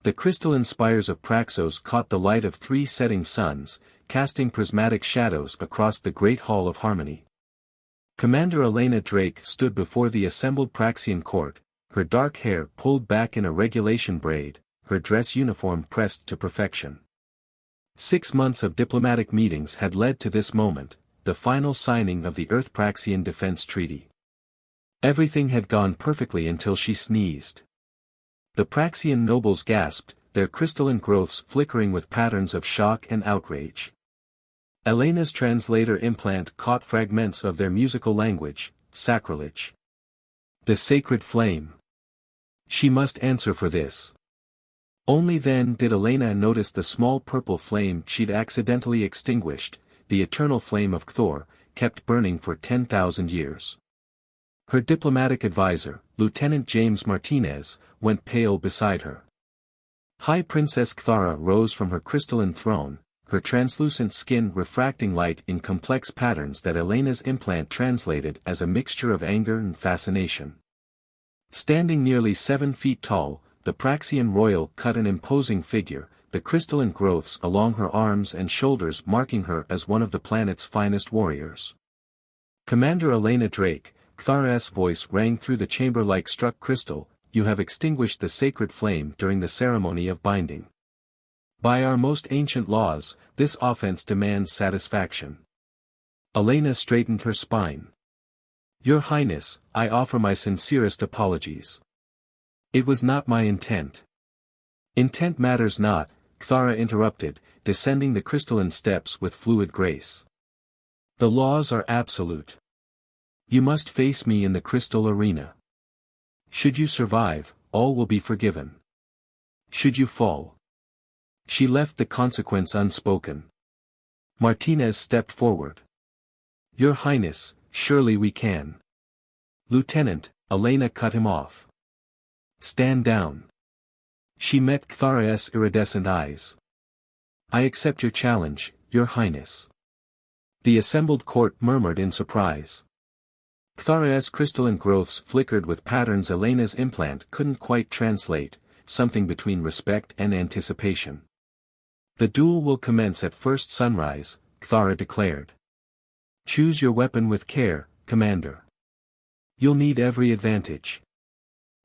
The crystalline spires of Praxos caught the light of 3 setting suns, casting prismatic shadows across the great hall of harmony. Commander Elena Drake stood before the assembled Praxian court, her dark hair pulled back in a regulation braid, her dress uniform pressed to perfection. 6 months of diplomatic meetings had led to this moment, the final signing of the Earth-Praxian Defense Treaty. Everything had gone perfectly until she sneezed. The Praxian nobles gasped, their crystalline growths flickering with patterns of shock and outrage. Elena's translator implant caught fragments of their musical language, sacrilege. The sacred flame. She must answer for this. Only then did Elena notice the small purple flame she'd accidentally extinguished, the eternal flame of Cthor, kept burning for 10,000 years. Her diplomatic advisor, Lieutenant James Martinez, went pale beside her. High Princess Cthara rose from her crystalline throne, her translucent skin refracting light in complex patterns that Elena's implant translated as a mixture of anger and fascination. Standing nearly 7 feet tall, the Praxian royal cut an imposing figure, the crystalline growths along her arms and shoulders marking her as one of the planet's finest warriors. Commander Elena Drake, Cthara's voice rang through the chamber like struck crystal, you have extinguished the sacred flame during the ceremony of binding. By our most ancient laws, this offense demands satisfaction. Elena straightened her spine. Your Highness, I offer my sincerest apologies. It was not my intent. Intent matters not, Cthara interrupted, descending the crystalline steps with fluid grace. The laws are absolute. You must face me in the crystal arena. Should you survive, all will be forgiven. Should you fall. She left the consequence unspoken. Martinez stepped forward. Your Highness, surely we can. Lieutenant, Elena cut him off. Stand down. She met Cthara's iridescent eyes. I accept your challenge, Your Highness. The assembled court murmured in surprise. Cthara's crystalline growths flickered with patterns Elena's implant couldn't quite translate, something between respect and anticipation. The duel will commence at first sunrise, Cthara declared. Choose your weapon with care, Commander. You'll need every advantage.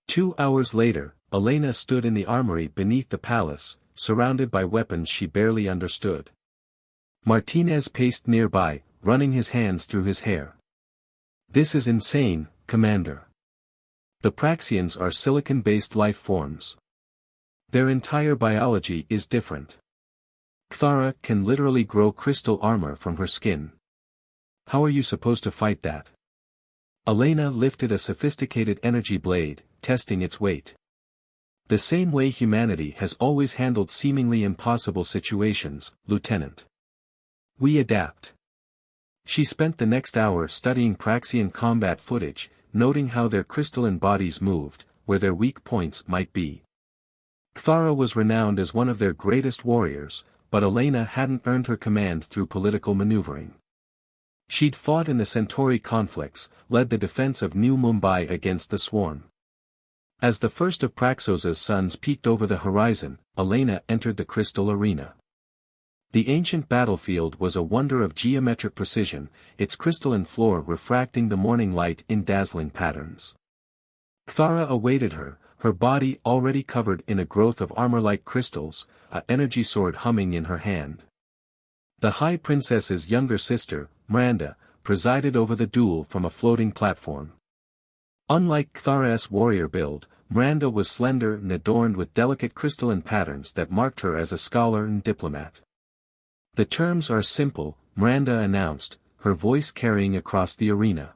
2 hours later, Elena stood in the armory beneath the palace, surrounded by weapons she barely understood. Martinez paced nearby, running his hands through his hair. This is insane, Commander. The Praxians are silicon-based life forms. Their entire biology is different. Cthara can literally grow crystal armor from her skin. How are you supposed to fight that? Elena lifted a sophisticated energy blade, testing its weight. The same way humanity has always handled seemingly impossible situations, Lieutenant. We adapt. She spent the next hour studying Praxian combat footage, noting how their crystalline bodies moved, where their weak points might be. Cthara was renowned as one of their greatest warriors, but Elena hadn't earned her command through political maneuvering. She'd fought in the Centauri conflicts, led the defense of New Mumbai against the Swarm. As the first of Praxos's suns peeked over the horizon, Elena entered the crystal arena. The ancient battlefield was a wonder of geometric precision, its crystalline floor refracting the morning light in dazzling patterns. Cthara awaited her, her body already covered in a growth of armor-like crystals, an energy sword humming in her hand. The High Princess's younger sister, Miranda, presided over the duel from a floating platform. Unlike Cthara's warrior build, Miranda was slender and adorned with delicate crystalline patterns that marked her as a scholar and diplomat. The terms are simple, Miranda announced, her voice carrying across the arena.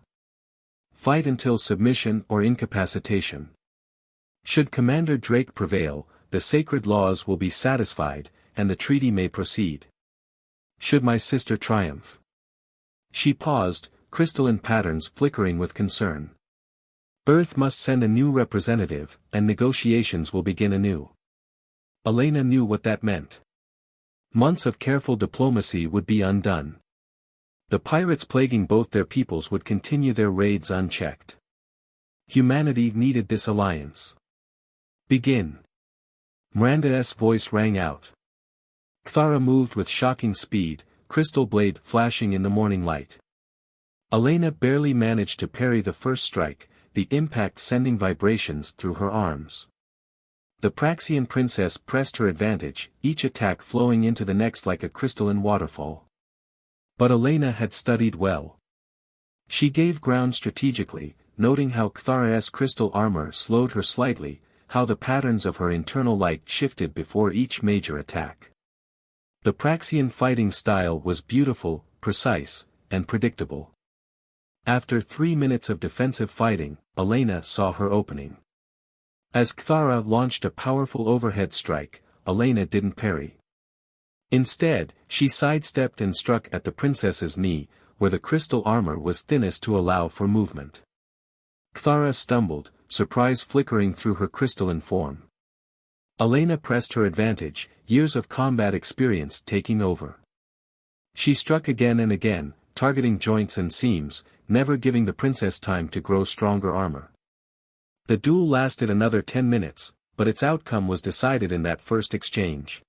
Fight until submission or incapacitation. Should Commander Drake prevail, the sacred laws will be satisfied, and the treaty may proceed. Should my sister triumph? She paused, crystalline patterns flickering with concern. Earth must send a new representative, and negotiations will begin anew. Elena knew what that meant. Months of careful diplomacy would be undone. The pirates plaguing both their peoples would continue their raids unchecked. Humanity needed this alliance. Begin. Miranda's voice rang out. Cthara moved with shocking speed, crystal blade flashing in the morning light. Elena barely managed to parry the first strike, the impact sending vibrations through her arms. The Praxian princess pressed her advantage, each attack flowing into the next like a crystalline waterfall. But Elena had studied well. She gave ground strategically, noting how Cthara's crystal armor slowed her slightly, how the patterns of her internal light shifted before each major attack. The Praxian fighting style was beautiful, precise, and predictable. After 3 minutes of defensive fighting, Elena saw her opening. As Cthara launched a powerful overhead strike, Elena didn't parry. Instead, she sidestepped and struck at the princess's knee, where the crystal armor was thinnest to allow for movement. Cthara stumbled, surprise flickering through her crystalline form. Elena pressed her advantage, years of combat experience taking over. She struck again and again, targeting joints and seams, never giving the princess time to grow stronger armor. The duel lasted another 10 minutes, but its outcome was decided in that first exchange.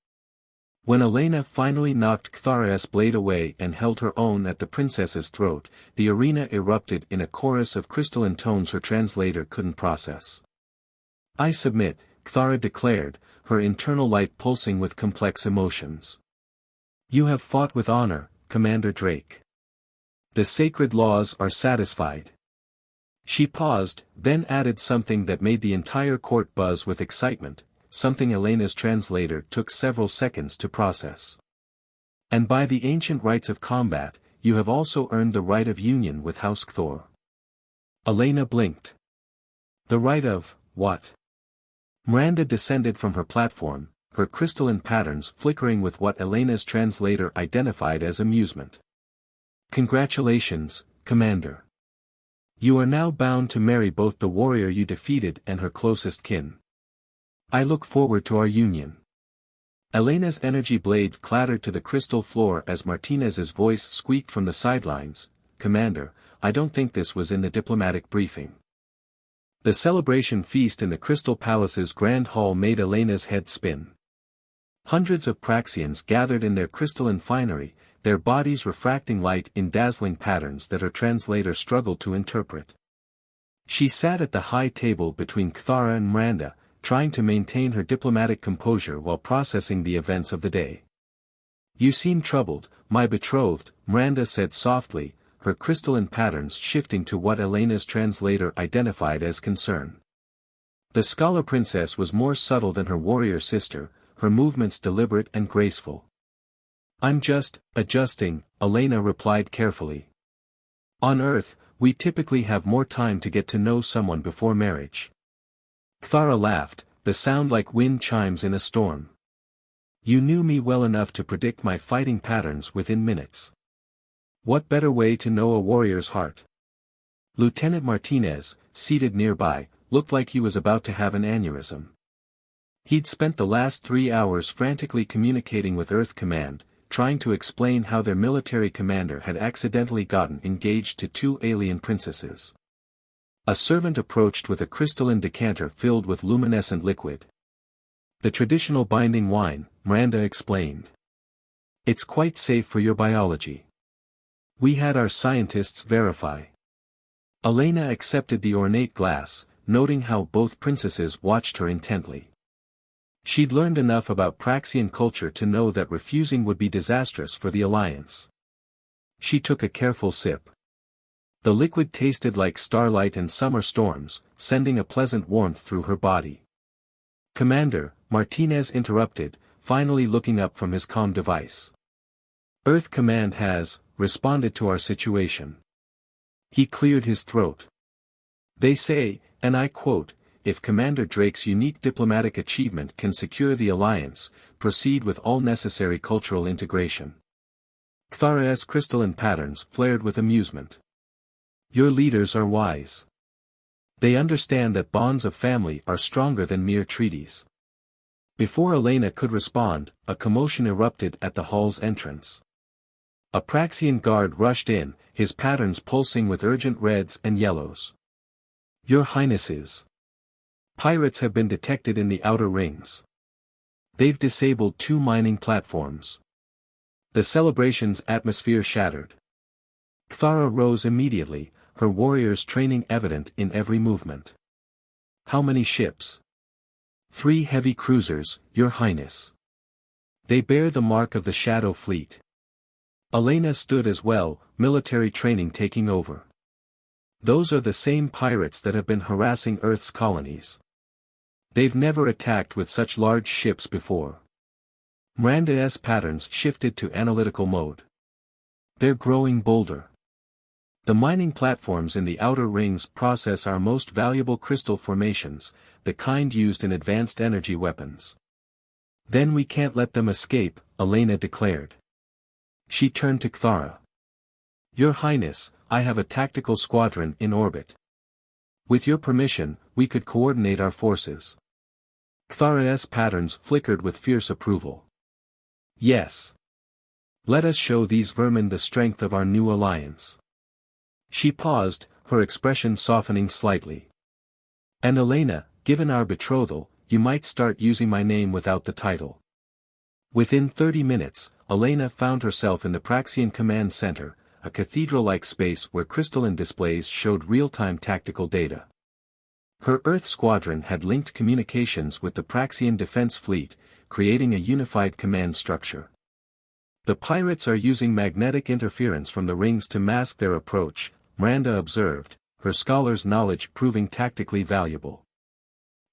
When Elena finally knocked Cthara's blade away and held her own at the princess's throat, the arena erupted in a chorus of crystalline tones her translator couldn't process. "I submit," Cthara declared, her internal light pulsing with complex emotions. "You have fought with honor, Commander Drake. The sacred laws are satisfied." She paused, then added something that made the entire court buzz with excitement, something Elena's translator took several seconds to process. "And by the ancient rites of combat, you have also earned the right of union with House Cthor." Elena blinked. "The right of, what?" Miranda descended from her platform, her crystalline patterns flickering with what Elena's translator identified as amusement. "Congratulations, Commander. You are now bound to marry both the warrior you defeated and her closest kin. I look forward to our union." Elena's energy blade clattered to the crystal floor as Martinez's voice squeaked from the sidelines, "Commander, I don't think this was in the diplomatic briefing." The celebration feast in the Crystal Palace's grand hall made Elena's head spin. Hundreds of Praxians gathered in their crystalline finery, their bodies refracting light in dazzling patterns that her translator struggled to interpret. She sat at the high table between Cthara and Miranda, trying to maintain her diplomatic composure while processing the events of the day. "You seem troubled, my betrothed," Miranda said softly, her crystalline patterns shifting to what Elena's translator identified as concern. The scholar princess was more subtle than her warrior sister, her movements deliberate and graceful. "I'm just adjusting," Elena replied carefully. "On Earth, we typically have more time to get to know someone before marriage." Cthara laughed, the sound like wind chimes in a storm. "You knew me well enough to predict my fighting patterns within minutes. What better way to know a warrior's heart?" Lieutenant Martinez, seated nearby, looked like he was about to have an aneurysm. He'd spent the last 3 hours frantically communicating with Earth Command, trying to explain how their military commander had accidentally gotten engaged to 2 alien princesses. A servant approached with a crystalline decanter filled with luminescent liquid. "The traditional binding wine," Miranda explained. "It's quite safe for your biology. We had our scientists verify." Elena accepted the ornate glass, noting how both princesses watched her intently. She'd learned enough about Praxian culture to know that refusing would be disastrous for the alliance. She took a careful sip. The liquid tasted like starlight and summer storms, sending a pleasant warmth through her body. "Commander," Martinez interrupted, finally looking up from his comm device. "Earth Command has responded to our situation." He cleared his throat. "They say, and I quote, if Commander Drake's unique diplomatic achievement can secure the alliance, proceed with all necessary cultural integration." Cthara's crystalline patterns flared with amusement. "Your leaders are wise. They understand that bonds of family are stronger than mere treaties." Before Elena could respond, a commotion erupted at the hall's entrance. A Praxian guard rushed in, his patterns pulsing with urgent reds and yellows. "Your Highnesses. Pirates have been detected in the outer rings." They've disabled 2 mining platforms. The celebration's atmosphere shattered. Kthara rose immediately, her warriors' training evident in every movement. How many ships? 3 heavy cruisers, Your Highness. They bear the mark of the Shadow Fleet. Elena stood as well, military training taking over. Those are the same pirates that have been harassing Earth's colonies. They've never attacked with such large ships before. Miranda's patterns shifted to analytical mode. They're growing bolder. The mining platforms in the outer rings process our most valuable crystal formations, the kind used in advanced energy weapons. Then we can't let them escape, Elena declared. She turned to Kthara. Your Highness, I have a tactical squadron in orbit. With your permission, we could coordinate our forces. Kthara's patterns flickered with fierce approval. Yes. Let us show these vermin the strength of our new alliance. She paused, her expression softening slightly. And Elena, given our betrothal, you might start using my name without the title. Within 30 minutes, Elena found herself in the Praxian Command Center, a cathedral-like space where crystalline displays showed real-time tactical data. Her Earth squadron had linked communications with the Praxian Defense Fleet, creating a unified command structure. The pirates are using magnetic interference from the rings to mask their approach, Miranda observed, her scholar's knowledge proving tactically valuable.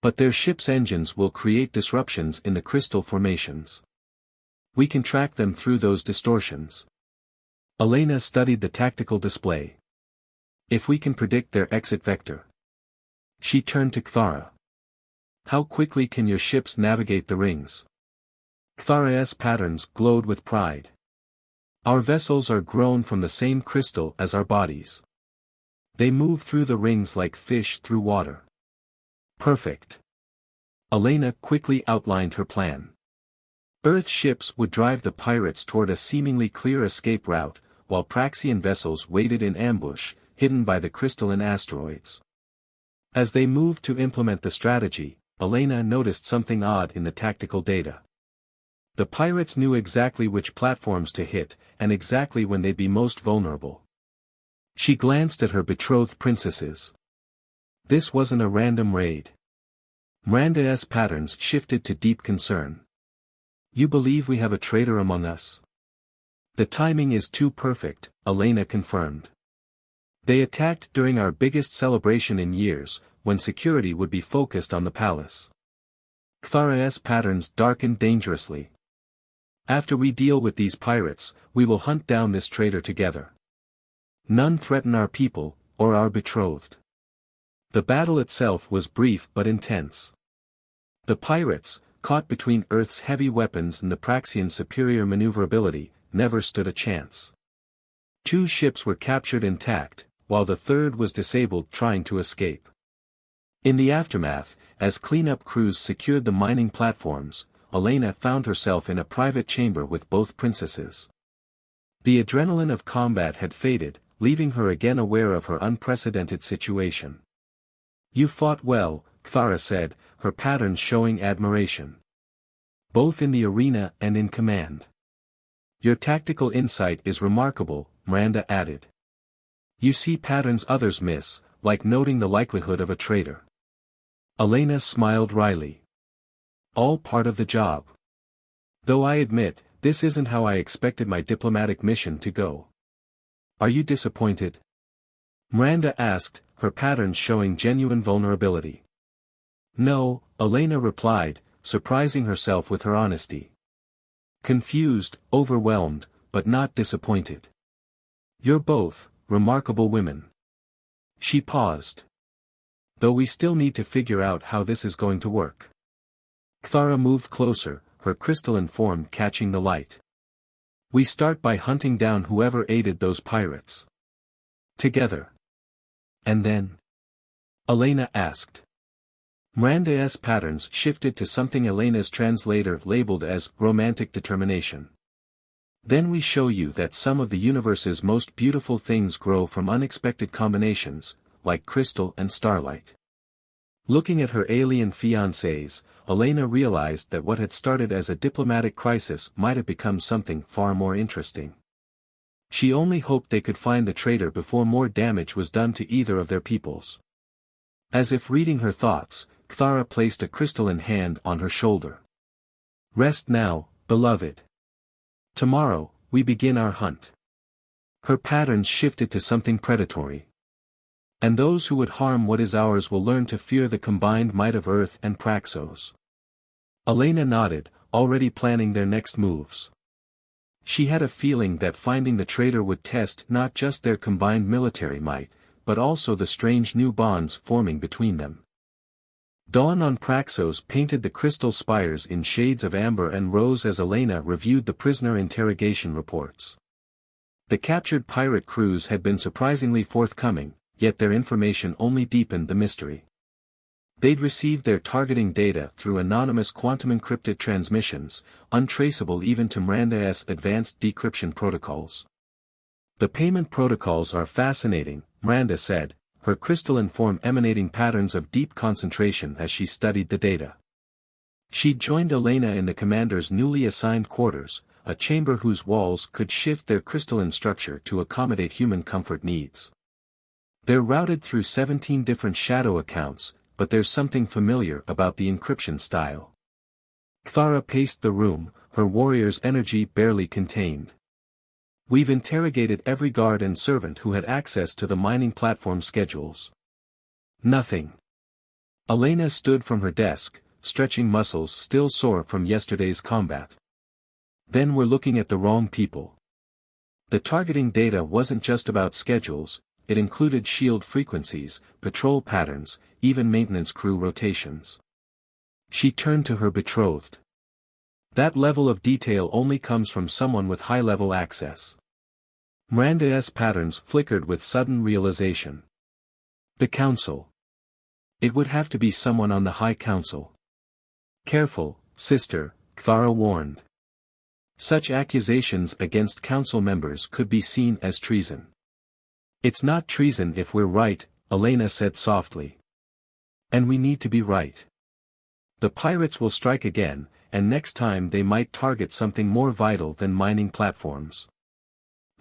But their ship's engines will create disruptions in the crystal formations. We can track them through those distortions. Elena studied the tactical display. If we can predict their exit vector. She turned to Kthara. How quickly can your ships navigate the rings? Kthara's patterns glowed with pride. Our vessels are grown from the same crystal as our bodies. They move through the rings like fish through water. Perfect. Elena quickly outlined her plan. Earth ships would drive the pirates toward a seemingly clear escape route, while Praxian vessels waited in ambush, hidden by the crystalline asteroids. As they moved to implement the strategy, Elena noticed something odd in the tactical data. The pirates knew exactly which platforms to hit, and exactly when they'd be most vulnerable. She glanced at her betrothed princesses. This wasn't a random raid. Miranda's patterns shifted to deep concern. You believe we have a traitor among us? The timing is too perfect, Elena confirmed. They attacked during our biggest celebration in years, when security would be focused on the palace. Kthara's patterns darkened dangerously. After we deal with these pirates, we will hunt down this traitor together. None threaten our people, or our betrothed. The battle itself was brief but intense. The pirates, caught between Earth's heavy weapons and the Praxian's superior maneuverability, never stood a chance. 2 ships were captured intact, while the third was disabled trying to escape. In the aftermath, as cleanup crews secured the mining platforms, Elena found herself in a private chamber with both princesses. The adrenaline of combat had faded, leaving her again aware of her unprecedented situation. You fought well, Kthara said, her patterns showing admiration. Both in the arena and in command. Your tactical insight is remarkable, Miranda added. You see patterns others miss, like noting the likelihood of a traitor. Elena smiled wryly. All part of the job. Though I admit, this isn't how I expected my diplomatic mission to go. Are you disappointed? Miranda asked, her patterns showing genuine vulnerability. No, Elena replied, surprising herself with her honesty. Confused, overwhelmed, but not disappointed. You're both remarkable women. She paused. Though we still need to figure out how this is going to work. Kthara moved closer, her crystalline form catching the light. We start by hunting down whoever aided those pirates. Together. And then? Elena asked. Miranda's patterns shifted to something Elena's translator labeled as romantic determination. Then we show you that some of the universe's most beautiful things grow from unexpected combinations, like crystal and starlight. Looking at her alien fiancés, Elena realized that what had started as a diplomatic crisis might have become something far more interesting. She only hoped they could find the traitor before more damage was done to either of their peoples. As if reading her thoughts, Cthara placed a crystalline hand on her shoulder. "Rest now, beloved. Tomorrow, we begin our hunt." Her patterns shifted to something predatory. "And those who would harm what is ours will learn to fear the combined might of Earth and Praxos." Elena nodded, already planning their next moves. She had a feeling that finding the traitor would test not just their combined military might, but also the strange new bonds forming between them. Dawn on Praxos painted the crystal spires in shades of amber and rose as Elena reviewed the prisoner interrogation reports. The captured pirate crews had been surprisingly forthcoming, yet their information only deepened the mystery. They'd received their targeting data through anonymous quantum-encrypted transmissions, untraceable even to Miranda's advanced decryption protocols. "The payment protocols are fascinating," Miranda said, her crystalline form emanating patterns of deep concentration as she studied the data. She'd joined Elena in the commander's newly assigned quarters, a chamber whose walls could shift their crystalline structure to accommodate human comfort needs. They're routed through 17 different shadow accounts, but there's something familiar about the encryption style. Cthara paced the room, her warrior's energy barely contained. "We've interrogated every guard and servant who had access to the mining platform schedules. Nothing." Elena stood from her desk, stretching muscles still sore from yesterday's combat. "Then we're looking at the wrong people. The targeting data wasn't just about schedules, it included shield frequencies, patrol patterns, even maintenance crew rotations." She turned to her betrothed. "That level of detail only comes from someone with high-level access." Miranda's patterns flickered with sudden realization. "The Council. It would have to be someone on the High Council." "Careful, sister," Cthara warned. "Such accusations against council members could be seen as treason." "It's not treason if we're right," Elena said softly. "And we need to be right. The pirates will strike again, and next time they might target something more vital than mining platforms."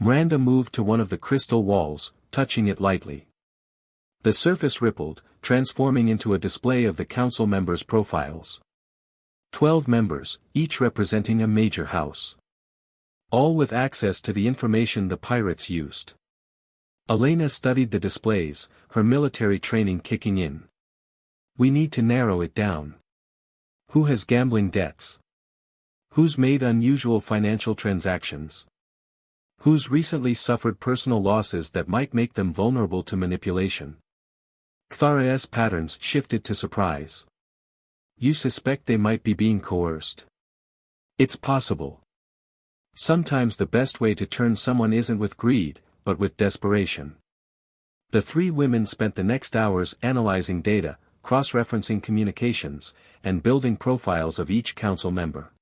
Miranda moved to one of the crystal walls, touching it lightly. The surface rippled, transforming into a display of the council members' profiles. 12 members, each representing a major house. All with access to the information the pirates used. Elena studied the displays, her military training kicking in. "We need to narrow it down. Who has gambling debts? Who's made unusual financial transactions? Who's recently suffered personal losses that might make them vulnerable to manipulation?" Cthara's patterns shifted to surprise. "You suspect they might be being coerced?" "It's possible. Sometimes the best way to turn someone isn't with greed, but with desperation." The three women spent the next hours analyzing data, cross-referencing communications, and building profiles of each council member.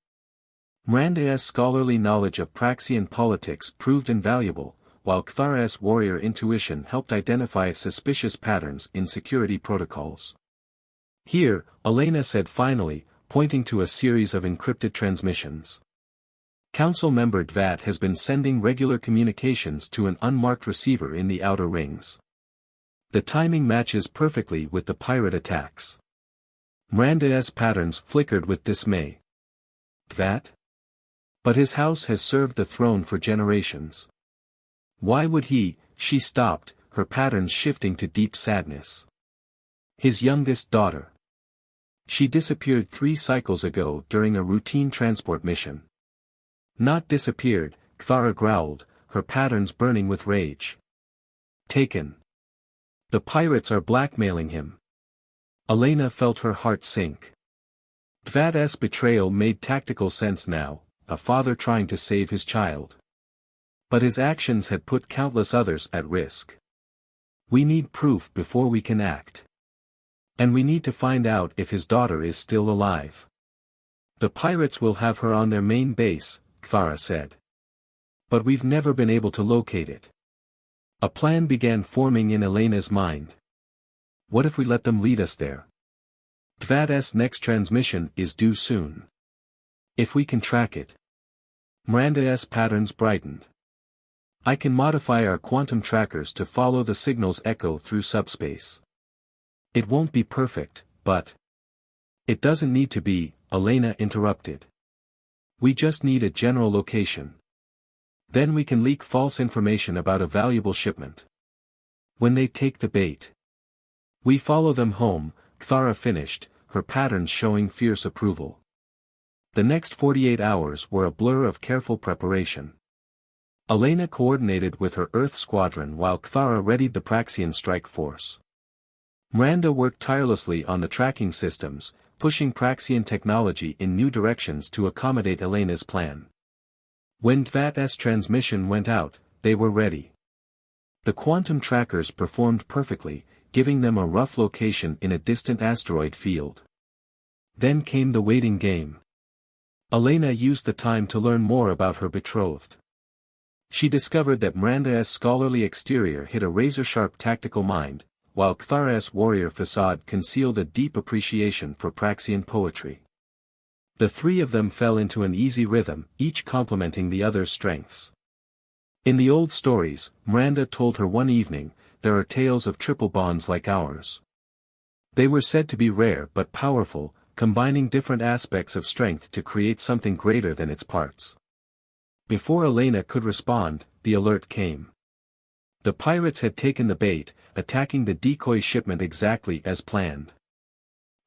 Miranda's scholarly knowledge of Praxian politics proved invaluable, while Cthara's warrior intuition helped identify suspicious patterns in security protocols. "Here," Elena said finally, pointing to a series of encrypted transmissions. "Council member Dvat has been sending regular communications to an unmarked receiver in the outer rings. The timing matches perfectly with the pirate attacks." Miranda's patterns flickered with dismay. "Dvat? But his house has served the throne for generations. Why would he?" She stopped, her patterns shifting to deep sadness. "His youngest daughter. She disappeared 3 cycles ago during a routine transport mission." "Not disappeared," Cthara growled, her patterns burning with rage. "Taken. The pirates are blackmailing him." Elena felt her heart sink. Dvat's betrayal made tactical sense now, a father trying to save his child. But his actions had put countless others at risk. "We need proof before we can act. And we need to find out if his daughter is still alive." "The pirates will have her on their main base," Cthara said. "But we've never been able to locate it." A plan began forming in Elena's mind. "What if we let them lead us there? TVAT's next transmission is due soon. If we can track it. Miranda's patterns brightened. I can modify our quantum trackers to follow the signal's echo through subspace. It won't be perfect, but... It doesn't need to be, Elena interrupted. We just need a general location. Then we can leak false information about a valuable shipment. When they take the bait. We follow them home, Clara finished, her patterns showing fierce approval. The next 48 hours were a blur of careful preparation. Elena coordinated with her Earth squadron while Clara readied the Praxian strike force. Miranda worked tirelessly on the tracking systems, pushing Praxian technology in new directions to accommodate Elena's plan. When TVAT's transmission went out, they were ready. The quantum trackers performed perfectly, giving them a rough location in a distant asteroid field. Then came the waiting game. Elena used the time to learn more about her betrothed. She discovered that Miranda's scholarly exterior hid a razor-sharp tactical mind, while Clara's warrior facade concealed a deep appreciation for Praxian poetry. The three of them fell into an easy rhythm, each complementing the other's strengths. In the old stories, Miranda told her one evening, there are tales of triple bonds like ours. They were said to be rare but powerful, combining different aspects of strength to create something greater than its parts. Before Elena could respond, the alert came. The pirates had taken the bait, attacking the decoy shipment exactly as planned.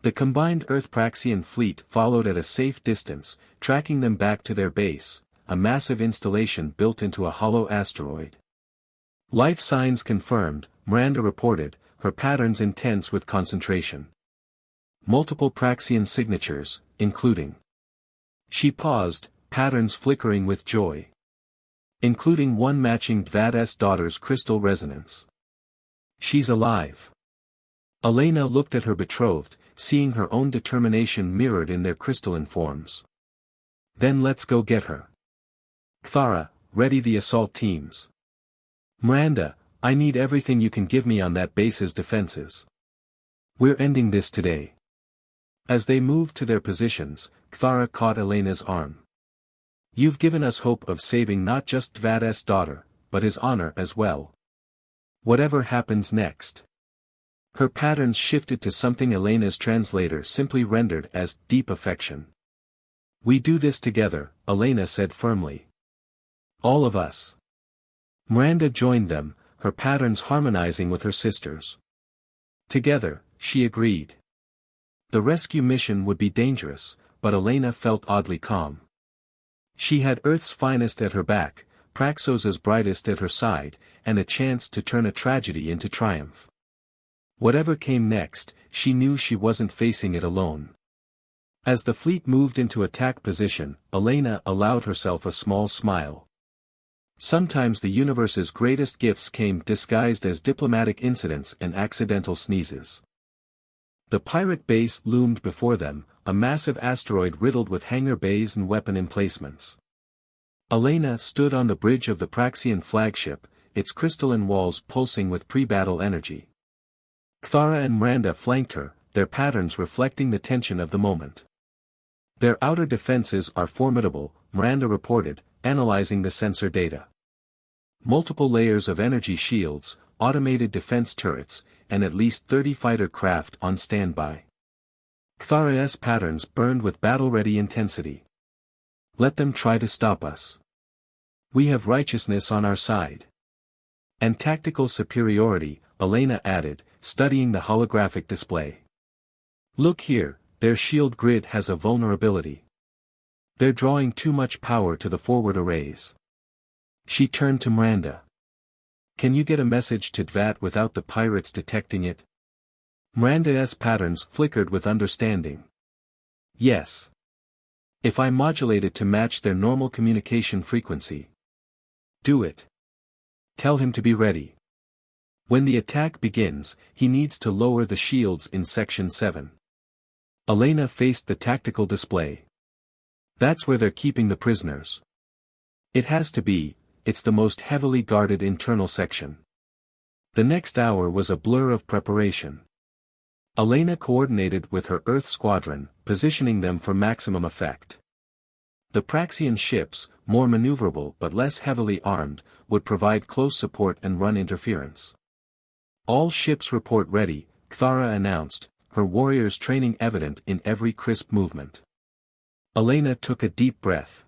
The combined Earth-Praxian fleet followed at a safe distance, tracking them back to their base, a massive installation built into a hollow asteroid. Life signs confirmed, Miranda reported, her patterns intense with concentration. Multiple Praxian signatures, including. She paused, patterns flickering with joy. Including one matching TVAT's daughter's crystal resonance. She's alive. Elena looked at her betrothed, seeing her own determination mirrored in their crystalline forms. Then let's go get her. Clara, ready the assault teams. Miranda, I need everything you can give me on that base's defenses. We're ending this today. As they moved to their positions, Clara caught Elena's arm. You've given us hope of saving not just TVAT's daughter, but his honor as well. Whatever happens next. Her patterns shifted to something Elena's translator simply rendered as deep affection. We do this together, Elena said firmly. All of us. Miranda joined them, her patterns harmonizing with her sister's. Together, she agreed. The rescue mission would be dangerous, but Elena felt oddly calm. She had Earth's finest at her back, Praxos's brightest at her side, and a chance to turn a tragedy into triumph. Whatever came next, she knew she wasn't facing it alone. As the fleet moved into attack position, Elena allowed herself a small smile. Sometimes the universe's greatest gifts came disguised as diplomatic incidents and accidental sneezes. The pirate base loomed before them, a massive asteroid riddled with hangar bays and weapon emplacements. Elena stood on the bridge of the Praxian flagship, its crystalline walls pulsing with pre-battle energy. Clara and Miranda flanked her, their patterns reflecting the tension of the moment. Their outer defenses are formidable, Miranda reported, analyzing the sensor data. Multiple layers of energy shields, automated defense turrets, and at least 30 fighter craft on standby. Clara's patterns burned with battle-ready intensity. Let them try to stop us. We have righteousness on our side. And tactical superiority, Elena added, studying the holographic display. Look here, their shield grid has a vulnerability. They're drawing too much power to the forward arrays. She turned to Miranda. Can you get a message to TVAT without the pirates detecting it? Miranda's patterns flickered with understanding. Yes. If I modulate it to match their normal communication frequency. Do it. Tell him to be ready. When the attack begins, he needs to lower the shields in Section 7. Elena faced the tactical display. That's where they're keeping the prisoners. It has to be, it's the most heavily guarded internal section. The next hour was a blur of preparation. Elena coordinated with her Earth squadron, positioning them for maximum effect. The Praxian ships, more maneuverable but less heavily armed, would provide close support and run interference. All ships report ready, Kthara announced, her warriors' training evident in every crisp movement. Elena took a deep breath.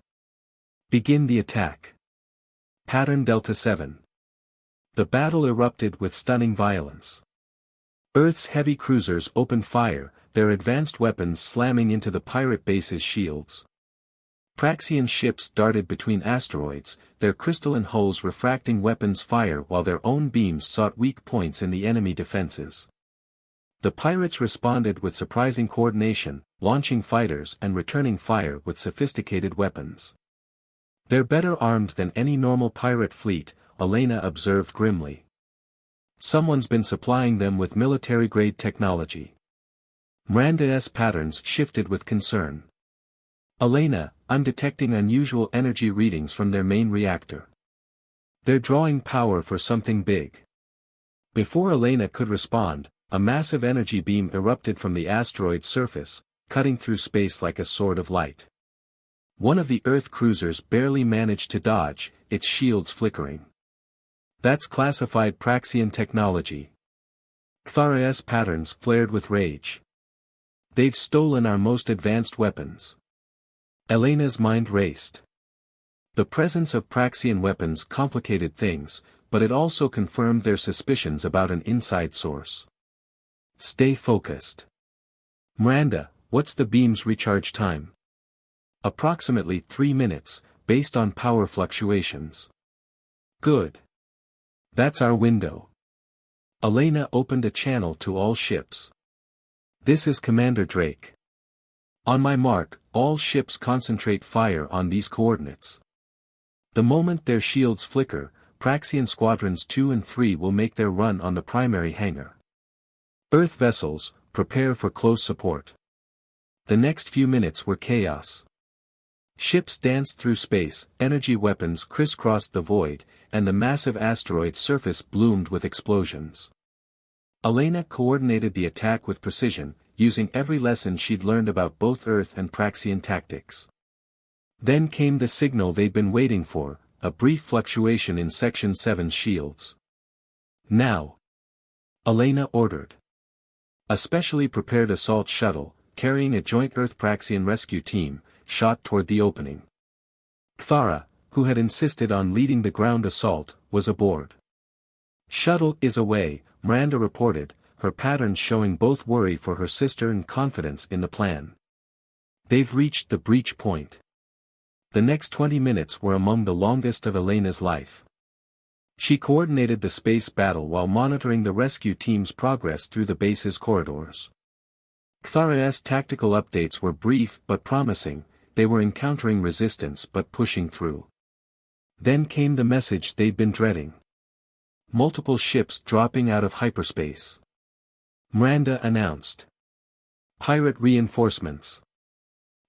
Begin the attack. Pattern Delta 7. The battle erupted with stunning violence. Earth's heavy cruisers opened fire, their advanced weapons slamming into the pirate base's shields. Praxian ships darted between asteroids, their crystalline hulls refracting weapons fire while their own beams sought weak points in the enemy defenses. The pirates responded with surprising coordination, launching fighters and returning fire with sophisticated weapons. They're better armed than any normal pirate fleet, Elena observed grimly. Someone's been supplying them with military-grade technology. Miranda's patterns shifted with concern. Elena, I'm detecting unusual energy readings from their main reactor. They're drawing power for something big. Before Elena could respond, a massive energy beam erupted from the asteroid's surface, cutting through space like a sword of light. One of the Earth cruisers barely managed to dodge, its shields flickering. That's classified Praxian technology. Kthara's patterns flared with rage. They've stolen our most advanced weapons. Elena's mind raced. The presence of Praxian weapons complicated things, but it also confirmed their suspicions about an inside source. Stay focused. Miranda, what's the beam's recharge time? Approximately 3 minutes, based on power fluctuations. Good. That's our window. Elena opened a channel to all ships. This is Commander Drake. On my mark, all ships concentrate fire on these coordinates. The moment their shields flicker, Praxian Squadrons 2 and 3 will make their run on the primary hangar. Earth vessels, prepare for close support. The next few minutes were chaos. Ships danced through space, energy weapons crisscrossed the void, and the massive asteroid's surface bloomed with explosions. Elena coordinated the attack with precision, using every lesson she'd learned about both Earth and Praxian tactics. Then came the signal they'd been waiting for, a brief fluctuation in Section 7's shields. Now! Elena ordered. A specially prepared assault shuttle, carrying a joint Earth-Praxian rescue team, shot toward the opening. Kthara, who had insisted on leading the ground assault, was aboard. Shuttle is away, Miranda reported, her patterns showing both worry for her sister and confidence in the plan. They've reached the breach point. The next 20 minutes were among the longest of Elena's life. She coordinated the space battle while monitoring the rescue team's progress through the base's corridors. Kthara's tactical updates were brief but promising, they were encountering resistance but pushing through. Then came the message they'd been dreading. Multiple ships dropping out of hyperspace. Miranda announced. Pirate reinforcements.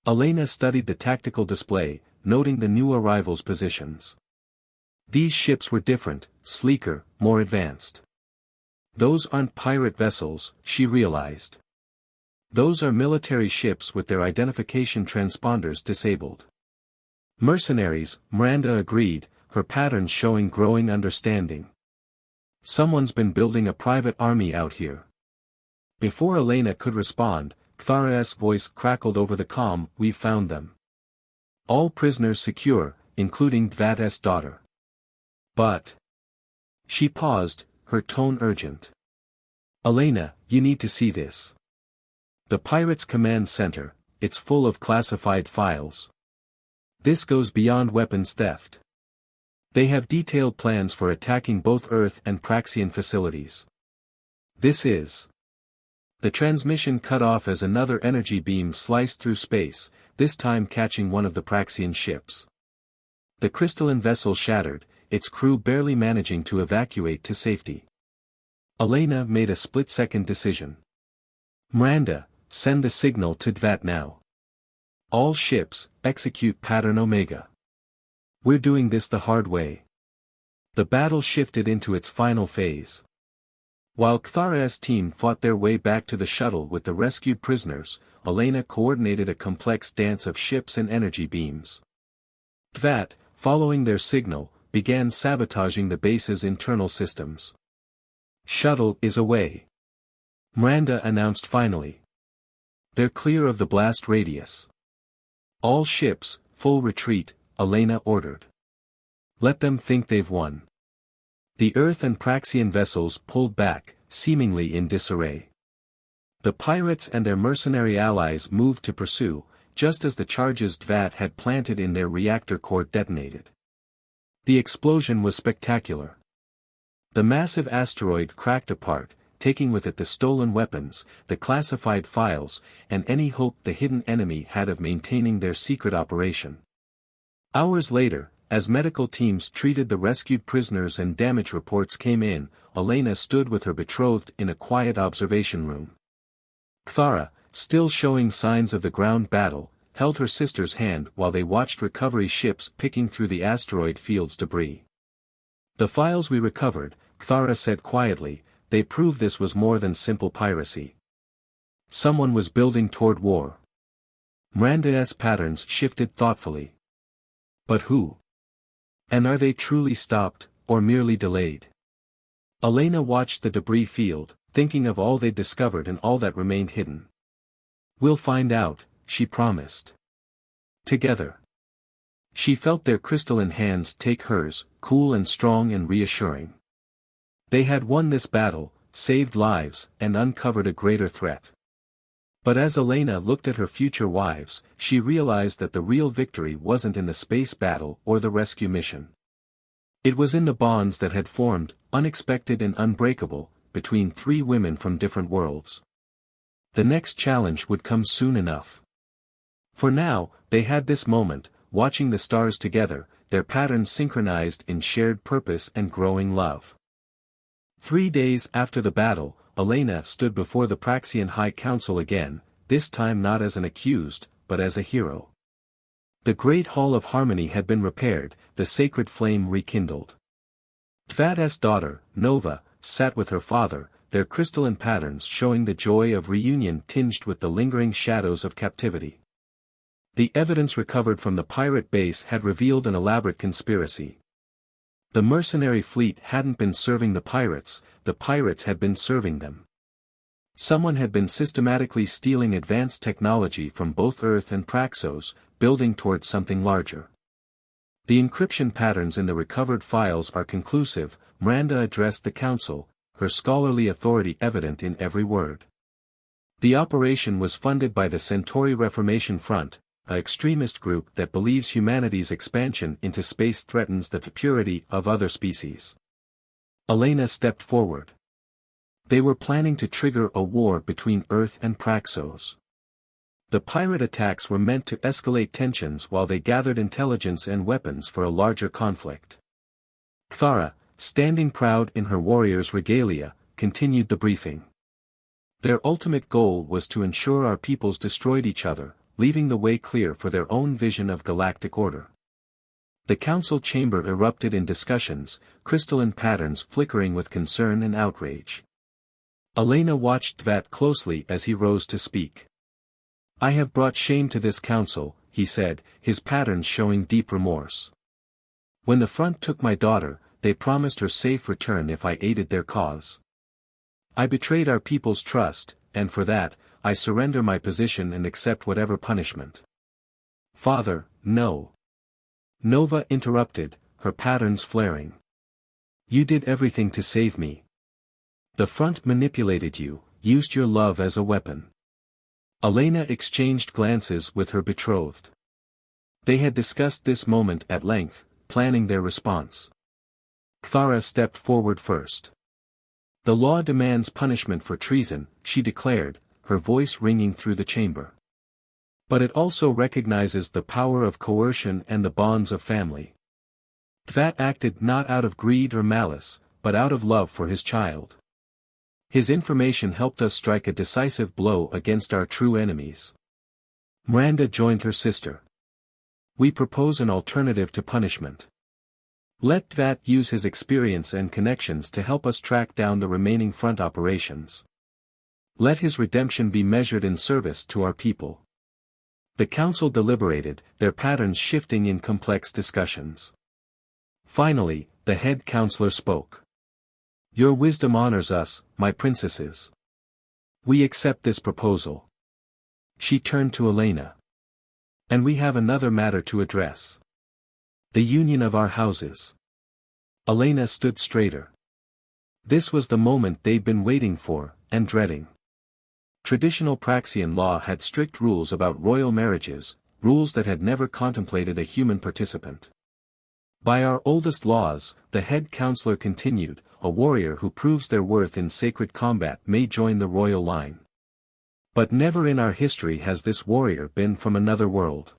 Elena studied the tactical display, noting the new arrivals' positions. These ships were different, sleeker, more advanced. Those aren't pirate vessels, she realized. Those are military ships with their identification transponders disabled. Mercenaries, Miranda agreed, her patterns showing growing understanding. Someone's been building a private army out here. Before Elena could respond, Kthara's voice crackled over the comm, "We've found them. All prisoners secure, including Dvat's daughter." But... She paused, her tone urgent. "Elena, you need to see this. The Pirates' command center, it's full of classified files. This goes beyond weapons theft. They have detailed plans for attacking both Earth and Praxian facilities. This is..." The transmission cut off as another energy beam sliced through space, this time catching one of the Praxian ships. The crystalline vessel shattered, its crew barely managing to evacuate to safety. Elena made a split-second decision. "Miranda, send the signal to Dvat now. All ships, execute Pattern Omega. We're doing this the hard way." The battle shifted into its final phase. While Kthara's team fought their way back to the shuttle with the rescued prisoners, Elena coordinated a complex dance of ships and energy beams. That, following their signal, began sabotaging the base's internal systems. "Shuttle is away," Miranda announced finally. "They're clear of the blast radius. All ships, full retreat," Elena ordered. "Let them think they've won." The Earth and Praxian vessels pulled back, seemingly in disarray. The pirates and their mercenary allies moved to pursue, just as the charges Dvat had planted in their reactor core detonated. The explosion was spectacular. The massive asteroid cracked apart, taking with it the stolen weapons, the classified files, and any hope the hidden enemy had of maintaining their secret operation. Hours later, as medical teams treated the rescued prisoners and damage reports came in, Elena stood with her betrothed in a quiet observation room. Kthara, still showing signs of the ground battle, held her sister's hand while they watched recovery ships picking through the asteroid field's debris. "The files we recovered," Kthara said quietly, "they prove this was more than simple piracy. Someone was building toward war." Miranda's patterns shifted thoughtfully. "But who? And are they truly stopped, or merely delayed?" Elena watched the debris field, thinking of all they'd discovered and all that remained hidden. "We'll find out," she promised. "Together." She felt their crystalline hands take hers, cool and strong and reassuring. They had won this battle, saved lives, and uncovered a greater threat. But as Elena looked at her future wives, she realized that the real victory wasn't in the space battle or the rescue mission. It was in the bonds that had formed, unexpected and unbreakable, between three women from different worlds. The next challenge would come soon enough. For now, they had this moment, watching the stars together, their patterns synchronized in shared purpose and growing love. 3 days after the battle, Elena stood before the Praxian High Council again, this time not as an accused, but as a hero. The Great Hall of Harmony had been repaired, the sacred flame rekindled. Dvat's daughter, Nova, sat with her father, their crystalline patterns showing the joy of reunion tinged with the lingering shadows of captivity. The evidence recovered from the pirate base had revealed an elaborate conspiracy. The mercenary fleet hadn't been serving the pirates had been serving them. Someone had been systematically stealing advanced technology from both Earth and Praxos, building towards something larger. The encryption patterns in the recovered files are conclusive, Miranda addressed the council, her scholarly authority evident in every word. The operation was funded by the Centauri Reformation Front, an extremist group that believes humanity's expansion into space threatens the purity of other species. Elena stepped forward. They were planning to trigger a war between Earth and Praxos. The pirate attacks were meant to escalate tensions while they gathered intelligence and weapons for a larger conflict. Kthara, standing proud in her warrior's regalia, continued the briefing. Their ultimate goal was to ensure our peoples destroyed each other, leaving the way clear for their own vision of galactic order. The council chamber erupted in discussions, crystalline patterns flickering with concern and outrage. Elena watched Dvat closely as he rose to speak. "I have brought shame to this council," he said, his patterns showing deep remorse. "When the front took my daughter, they promised her safe return if I aided their cause. I betrayed our people's trust, and for that, I surrender my position and accept whatever punishment." "Father, no." Nova interrupted, her patterns flaring. "You did everything to save me. The front manipulated you, used your love as a weapon." Elena exchanged glances with her betrothed. They had discussed this moment at length, planning their response. Kthara stepped forward first. "The law demands punishment for treason," she declared, her voice ringing through the chamber. "But it also recognizes the power of coercion and the bonds of family. Dvat acted not out of greed or malice, but out of love for his child. His information helped us strike a decisive blow against our true enemies." Miranda joined her sister. "We propose an alternative to punishment. Let Vat use his experience and connections to help us track down the remaining front operations. Let his redemption be measured in service to our people. The council deliberated, their patterns shifting in complex discussions. Finally, the head counselor spoke. Your wisdom honors us, my princesses. We accept this proposal. She turned to Elena. And we have another matter to address. The union of our houses. Elena stood straighter. This was the moment they'd been waiting for, and dreading. Traditional Praxian law had strict rules about royal marriages, rules that had never contemplated a human participant. By our oldest laws, the head counselor continued, a warrior who proves their worth in sacred combat may join the royal line. But never in our history has this warrior been from another world.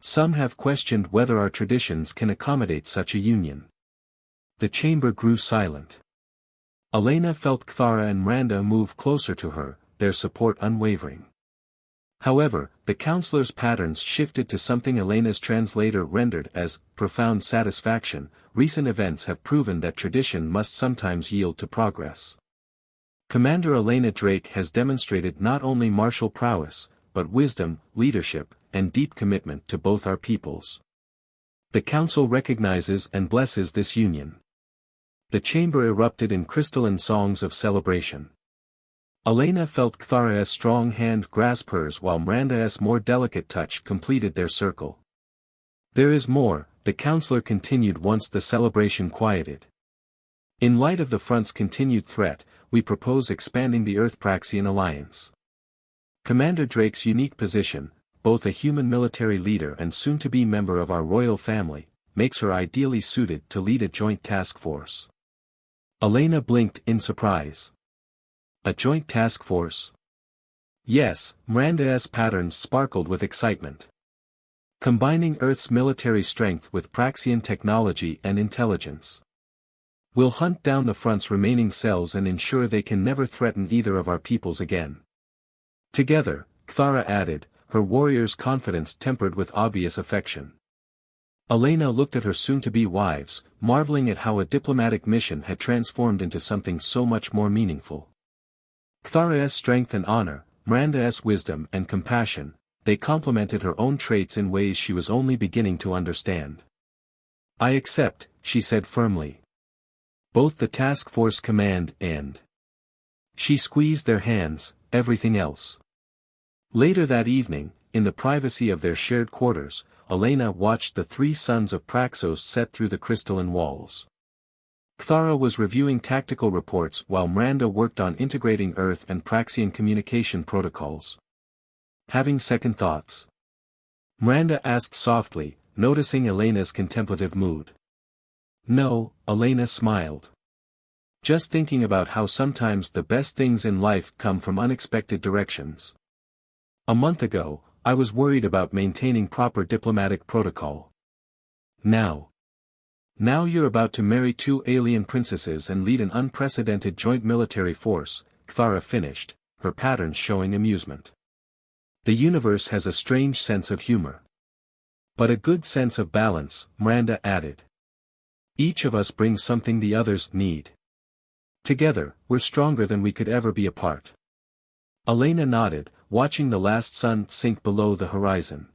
Some have questioned whether our traditions can accommodate such a union. The chamber grew silent. Elena felt Kthara and Miranda move closer to her, their support unwavering. However, the counselor's patterns shifted to something Elena's translator rendered as profound satisfaction. Recent events have proven that tradition must sometimes yield to progress. Commander Elena Drake has demonstrated not only martial prowess, but wisdom, leadership, and deep commitment to both our peoples. The council recognizes and blesses this union. The chamber erupted in crystalline songs of celebration. Elena felt Kthara's strong hand grasp hers while Miranda's more delicate touch completed their circle. There is more, the counselor continued once the celebration quieted. In light of the front's continued threat, we propose expanding the Earth-Praxian alliance. Commander Drake's unique position, both a human military leader and soon-to-be member of our royal family, makes her ideally suited to lead a joint task force. Elena blinked in surprise. A joint task force? Yes, Miranda's patterns sparkled with excitement. Combining Earth's military strength with Praxian technology and intelligence. We'll hunt down the front's remaining cells and ensure they can never threaten either of our peoples again. Together, Kthara added, her warrior's confidence tempered with obvious affection. Elena looked at her soon-to-be wives, marveling at how a diplomatic mission had transformed into something so much more meaningful. Kthara's strength and honor, Miranda's wisdom and compassion, they complemented her own traits in ways she was only beginning to understand. I accept, she said firmly. Both the task force command and... She squeezed their hands, everything else. Later that evening, in the privacy of their shared quarters, Elena watched the three sons of Praxos set through the crystalline walls. Kthara was reviewing tactical reports while Miranda worked on integrating Earth and Praxian communication protocols. Having second thoughts? Miranda asked softly, noticing Elena's contemplative mood. No, Elena smiled. Just thinking about how sometimes the best things in life come from unexpected directions. A month ago, I was worried about maintaining proper diplomatic protocol. Now you're about to marry two alien princesses and lead an unprecedented joint military force, Kthara finished, her patterns showing amusement. The universe has a strange sense of humor. But a good sense of balance, Miranda added. Each of us brings something the others need. Together, we're stronger than we could ever be apart. Elena nodded, watching the last sun sink below the horizon.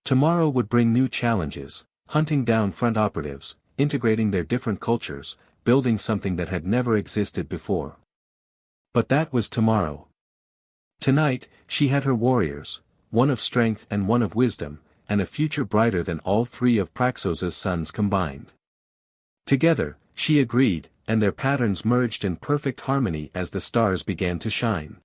Tomorrow would bring new challenges, hunting down front operatives, integrating their different cultures, building something that had never existed before. But that was tomorrow. Tonight, she had her warriors, one of strength and one of wisdom, and a future brighter than all three of Praxos's sons combined. Together, she agreed, and their patterns merged in perfect harmony as the stars began to shine.